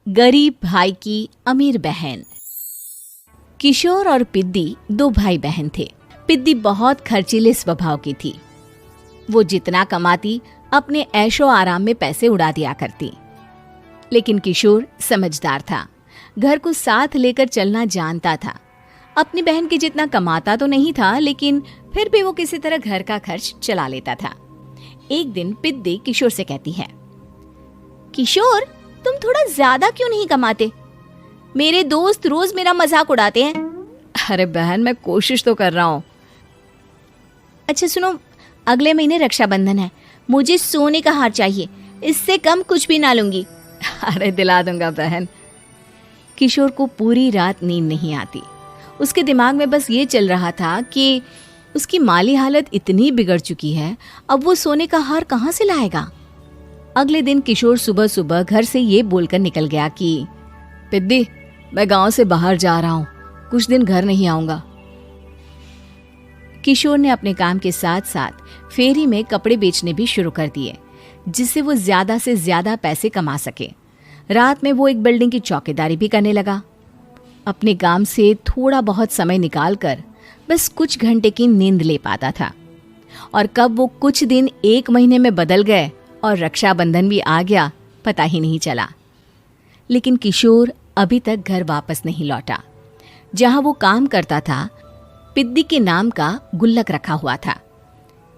गरीब भाई की अमीर बहन। किशोर और पिद्दी दो भाई बहन थे। पिद्दी बहुत खर्चीले स्वभाव की थी। वो जितना कमाती अपने ऐशो आराम में पैसे उड़ा दिया करती। लेकिन किशोर समझदार था, घर को साथ लेकर चलना जानता था। अपनी बहन के जितना कमाता तो नहीं था, लेकिन फिर भी वो किसी तरह घर का खर्च चला लेता था। एक दिन पिद्दी किशोर से कहती है, किशोर, तुम थोड़ा ज्यादा क्यों नहीं कमाते? मेरे दोस्त रोज मेरा मजाक उड़ाते हैं। अरे बहन, मैं कोशिश तो कर रहा हूँ। अच्छा सुनो, अगले महीने रक्षाबंधन है, मुझे सोने का हार चाहिए, इससे कम कुछ भी ना लूंगी। अरे दिला दूंगा बहन। किशोर को पूरी रात नींद नहीं आती। उसके दिमाग में बस ये चल रहा था कि उसकी माली हालत इतनी बिगड़ चुकी है, अब वो सोने का हार कहाँ से लाएगा। अगले दिन किशोर सुबह सुबह घर से ये बोलकर निकल गया कि पिद्दी, मैं गांव से बाहर जा रहा हूँ, कुछ दिन घर नहीं आऊंगा। किशोर ने अपने काम के साथ साथ फेरी में कपड़े बेचने भी शुरू कर दिए, जिससे वो ज्यादा से ज्यादा पैसे कमा सके। रात में वो एक बिल्डिंग की चौकीदारी भी करने लगा। अपने काम से थोड़ा बहुत समय निकालकर बस कुछ घंटे की नींद ले पाता था। और कब वो कुछ दिन एक महीने में बदल गए और रक्षाबंधन भी आ गया, पता ही नहीं चला। लेकिन किशोर अभी तक घर वापस नहीं लौटा। जहां वो काम करता था, पिद्दी के नाम का गुल्लक रखा हुआ था।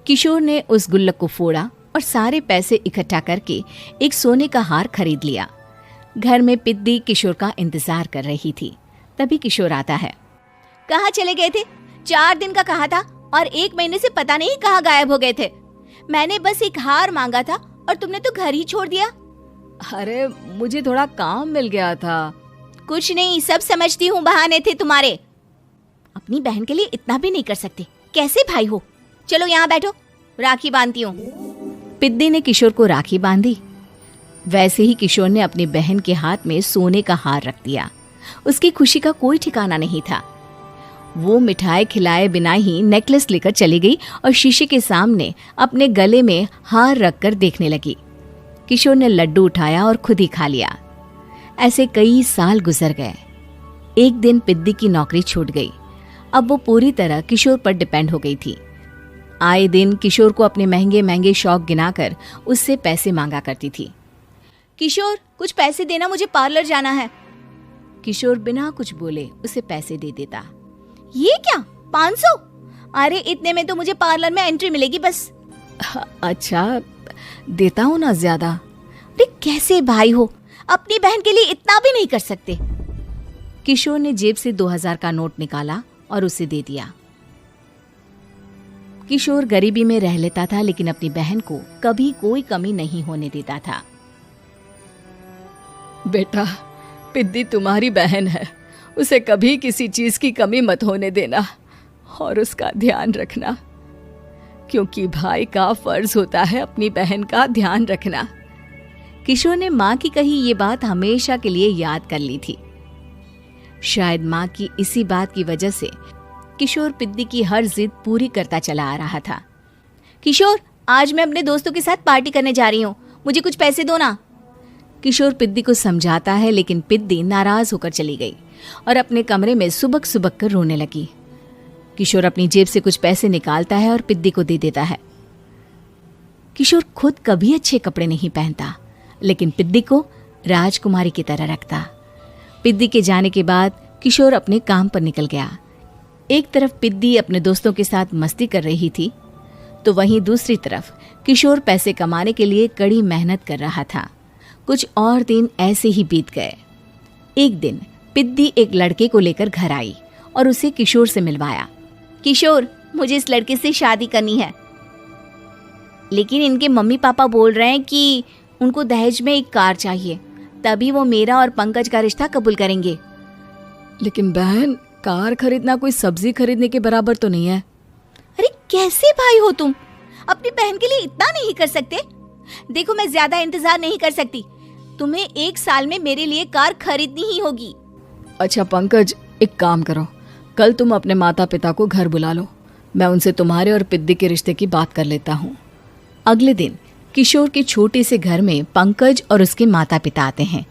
किशोर ने उस गुल्लक को फोड़ा और सारे पैसे इकट्ठा करके एक सोने का हार खरीद लिया। घर में पिद्दी किशोर का इंतजार कर रही थी। तभी किशोर आता है। कहाँ चले गए थे? 4 दिन का कहा था और 1 महीने से पता नहीं कहाँ गायब हो गए थे। मैंने बस एक हार मांगा था और तुमने तो घर ही छोड़ दिया। अरे मुझे थोड़ा काम मिल गया था। कुछ नहीं, सब समझती हूँ, बहाने थे तुम्हारे। अपनी बहन के लिए इतना भी नहीं कर सकते, कैसे भाई हो? चलो यहाँ बैठो, राखी बांधती हूँ। पिद्दी ने किशोर को राखी बांधी। वैसे ही किशोर ने अपनी बहन के हाथ में सोने का हार रख दिया। उसकी खुशी का कोई ठिकाना नहीं था। वो मिठाई खिलाए बिना ही नेकलेस लेकर चली गई और शीशे के सामने अपने गले में हार रखकर देखने लगी। किशोर ने लड्डू उठाया और खुद ही खा लिया। ऐसे कई साल गुजर गए। एक दिन पिद्दी की नौकरी छूट गई। अब वो पूरी तरह किशोर पर डिपेंड हो गई थी। आए दिन किशोर को अपने महंगे महंगे शौक गिनाकर उससे पैसे मांगा करती थी। किशोर, कुछ पैसे देना, मुझे पार्लर जाना है। किशोर बिना कुछ बोले उसे पैसे दे देता। ये क्या, 500? अरे इतने में तो मुझे पार्लर में एंट्री मिलेगी बस। अच्छा, देता हूँ ना ज्यादा। अरे कैसे भाई हो, अपनी बहन के लिए इतना भी नहीं कर सकते। किशोर ने जेब से 2000 का नोट निकाला और उसे दे दिया। किशोर गरीबी में रह लेता था, लेकिन अपनी बहन को कभी कोई कमी नहीं होने देता था। बेटा, पिद्दी तुम्हारी बहन है, उसे कभी किसी चीज की कमी मत होने देना और उसका ध्यान रखना, क्योंकि भाई का फर्ज होता है अपनी बहन का ध्यान रखना। किशोर ने माँ की कही ये बात हमेशा के लिए याद कर ली थी। शायद माँ की इसी बात की वजह से किशोर पिद्दी की हर जिद पूरी करता चला आ रहा था। किशोर, आज मैं अपने दोस्तों के साथ पार्टी करने जा रही हूँ, मुझे कुछ पैसे दो ना। किशोर पिद्दी को समझाता है, लेकिन पिद्दी नाराज होकर चली गई और अपने कमरे में सुबक सुबक कर रोने लगी। किशोर अपनी जेब से कुछ पैसे निकालता है और पिद्दी को दे देता है। किशोर खुद कभी अच्छे कपड़े नहीं पहनता, लेकिन पिद्दी को राजकुमारी की तरह रखता। पिद्दी के जाने के बाद किशोर अपने काम पर निकल गया। एक तरफ पिद्दी अपने दोस्तों के साथ मस्ती कर रही थी, तो वहीं दूसरी तरफ किशोर पैसे कमाने के लिए कड़ी मेहनत कर रहा था। कुछ और दिन ऐसे ही बीत गए। एक दिन पिद्दी एक लड़के को लेकर घर आई और उसे किशोर से मिलवाया। किशोर, मुझे इस लड़के से शादी करनी है, लेकिन इनके मम्मी पापा बोल रहे हैं कि उनको दहेज में एक कार चाहिए, तभी वो मेरा और पंकज का रिश्ता कबूल करेंगे। लेकिन बहन, कार खरीदना कोई सब्जी खरीदने के बराबर तो नहीं है। अरे कैसे भाई हो तुम, अपनी बहन के लिए इतना नहीं कर सकते? देखो, मैं ज्यादा इंतजार नहीं कर सकती, तुम्हें 1 साल में मेरे लिए कार खरीदनी ही होगी। अच्छा पंकज, एक काम करो, कल तुम अपने माता पिता को घर बुला लो, मैं उनसे तुम्हारे और पिद्दी के रिश्ते की बात कर लेता हूँ। अगले दिन किशोर के छोटे से घर में पंकज और उसके माता पिता आते हैं।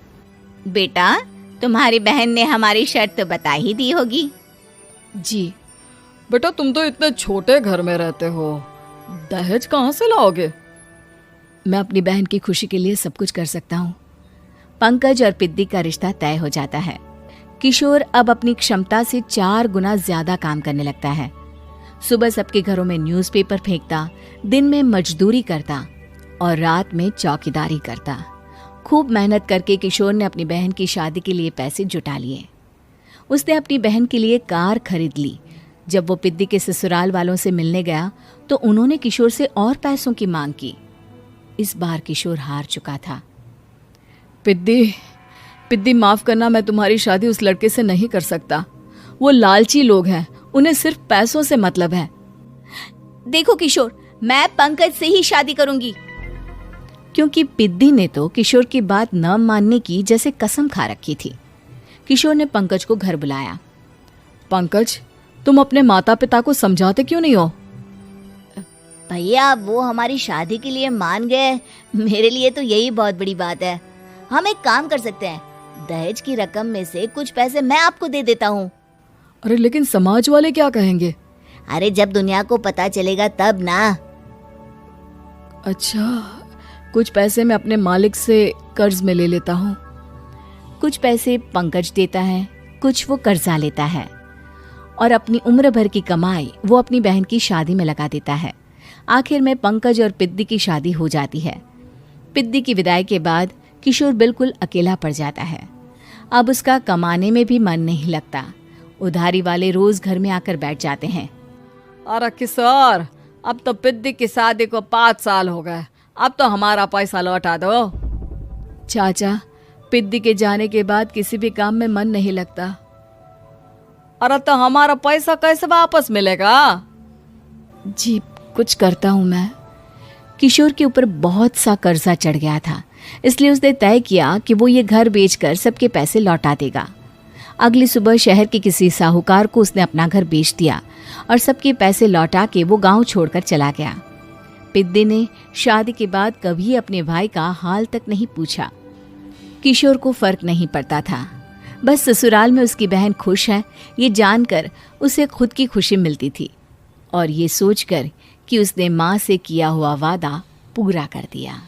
बेटा, तुम्हारी बहन ने हमारी शर्त तो बता ही दी होगी। जी। बेटा, तुम तो इतने छोटे घर में रहते हो, दहेज कहाँ से लाओगे? मैं अपनी बहन की खुशी के लिए सब कुछ कर सकता हूँ। पंकज और पिद्दी का रिश्ता तय हो जाता है। किशोर अब अपनी क्षमता से 4 गुना ज्यादा काम करने लगता है। सुबह सबके घरों में न्यूज़पेपर फेंकता, दिन में मजदूरी करता और रात में चौकीदारी करता। खूब मेहनत करके किशोर ने अपनी बहन की शादी के लिए पैसे जुटा लिए। उसने अपनी बहन के लिए कार खरीद ली। जब वो पिद्दी के ससुराल वालों से मिलने गया तो उन्होंने किशोर से और पैसों की मांग की। इस बार किशोर हार चुका था। पिद्दी माफ करना, मैं तुम्हारी शादी उस लड़के से नहीं कर सकता। वो लालची लोग हैं, उन्हें सिर्फ पैसों से मतलब है। देखो किशोर, मैं पंकज से ही शादी करूंगी। क्योंकि पिद्दी ने तो किशोर की बात न मानने की जैसे कसम खा रखी थी। किशोर ने पंकज को घर बुलाया। पंकज, तुम अपने माता पिता को समझाते क्यों नहीं हो? भैया, वो हमारी शादी के लिए मान गए, मेरे लिए तो यही बहुत बड़ी बात है। हम एक काम कर सकते हैं, दहेज की रकम में से कुछ पैसे मैं आपको दे देता हूँ। अरे लेकिन समाज वाले क्या कहेंगे? अरे जब दुनिया को पता चलेगा तब ना। अच्छा, कुछ पैसे मैं अपने मालिक से कर्ज में ले लेता हूँ। कुछ पैसे पंकज देता है, कुछ वो कर्जा लेता है और अपनी उम्र भर की कमाई वो अपनी बहन की शादी में लगा देता है। आखिर में पंकज और पिद्दी की शादी हो जाती है। पिद्दी की विदाई के बाद किशोर बिल्कुल अकेला पड़ जाता है। अब उसका कमाने में भी मन नहीं लगता। उधारी वाले रोज घर में आकर बैठ जाते हैं। अरे किशोर, अब तो पिद्दी की शादी को 5 साल हो गए, अब तो हमारा पैसा लौटा दो। चाचा, पिद्दी के जाने के बाद किसी भी काम में मन नहीं लगता। अरे तो हमारा पैसा कैसे वापस मिलेगा? जी, कुछ करता हूँ मैं। किशोर के ऊपर बहुत सा कर्जा चढ़ गया था, इसलिए उसने तय किया कि वो ये घर बेचकर सबके पैसे लौटा देगा। अगली सुबह शहर के किसी साहूकार को उसने अपना घर बेच दिया और सबके पैसे लौटा के वो गांव छोड़कर चला गया। पिद्दी ने शादी के बाद कभी अपने भाई का हाल तक नहीं पूछा। किशोर को फर्क नहीं पड़ता था। बस ससुराल में उसकी बहन खुश है, ये जानकर उसे खुद की खुशी मिलती थी और ये सोचकर कि उसने माँ से किया हुआ वादा पूरा कर दिया।